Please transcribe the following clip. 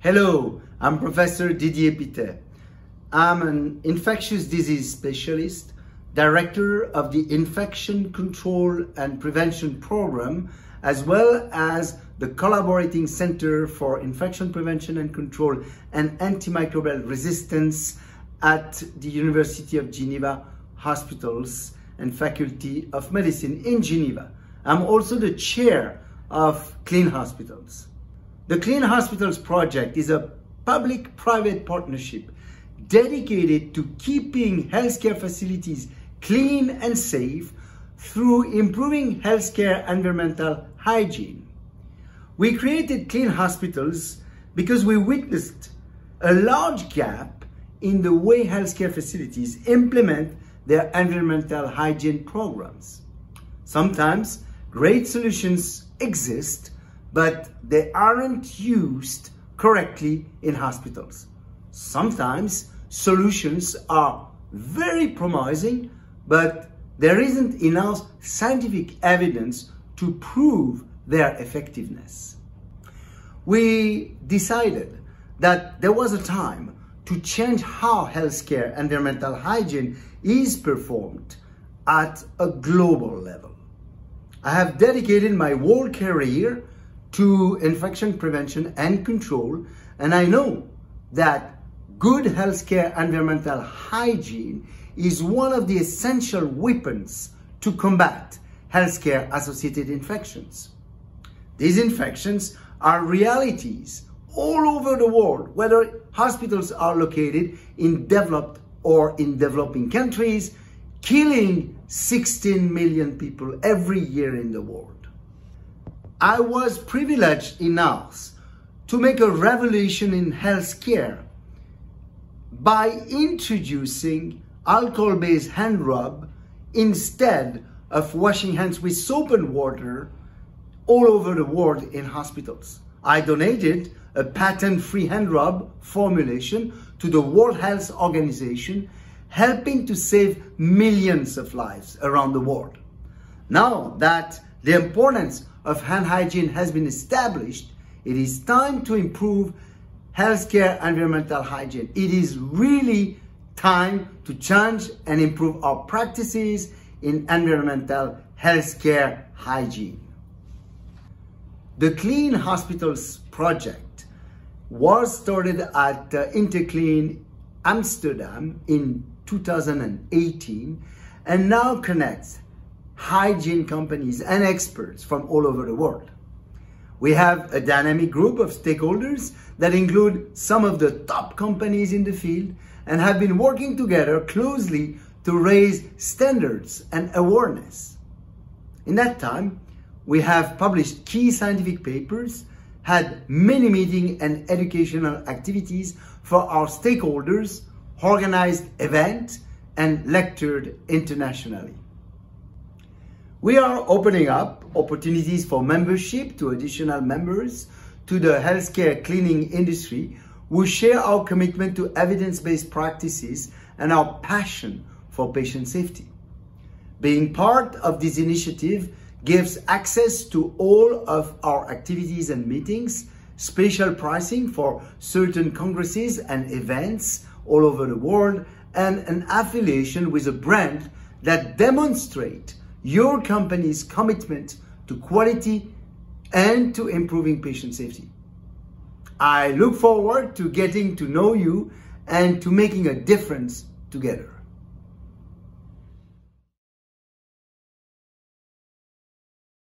Hello, I'm Professor Didier Pittet. I'm an infectious disease specialist, director of the Infection Control and Prevention Program, as well as the Collaborating Center for Infection Prevention and Control and Antimicrobial Resistance at the University of Geneva Hospitals and Faculty of Medicine in Geneva. I'm also the chair of Clean Hospitals. The Clean Hospitals project is a public-private partnership dedicated to keeping healthcare facilities clean and safe through improving healthcare environmental hygiene. We created Clean Hospitals because we witnessed a large gap in the way healthcare facilities implement their environmental hygiene programs. Sometimes great solutions exist, but they aren't used correctly in hospitals. Sometimes solutions are very promising, but there isn't enough scientific evidence to prove their effectiveness. We decided that there was a time to change how healthcare environmental hygiene is performed at a global level. I have dedicated my whole career to infection prevention and control, and I know that good healthcare environmental hygiene is one of the essential weapons to combat healthcare associated infections. These infections are realities all over the world, whether hospitals are located in developed or in developing countries, killing 16 million people every year in the world. I was privileged enough to make a revolution in healthcare by introducing alcohol-based hand rub instead of washing hands with soap and water all over the world in hospitals. I donated a patent-free hand rub formulation to the World Health Organization, helping to save millions of lives around the world. Now that the importance of hand hygiene has been established, it is time to improve healthcare environmental hygiene. It is really time to change and improve our practices in environmental healthcare hygiene. The Clean Hospitals project was started at Interclean Amsterdam in 2018 and now connects hygiene companies and experts from all over the world. We have a dynamic group of stakeholders that include some of the top companies in the field and have been working together closely to raise standards and awareness. In that time, we have published key scientific papers, had many meetings and educational activities for our stakeholders, organized events, and lectured internationally. We are opening up opportunities for membership to additional members to the healthcare cleaning industry who share our commitment to evidence-based practices and our passion for patient safety. Being part of this initiative gives access to all of our activities and meetings, special pricing for certain congresses and events all over the world, and an affiliation with a brand that demonstrates your company's commitment to quality and to improving patient safety. I look forward to getting to know you and to making a difference together.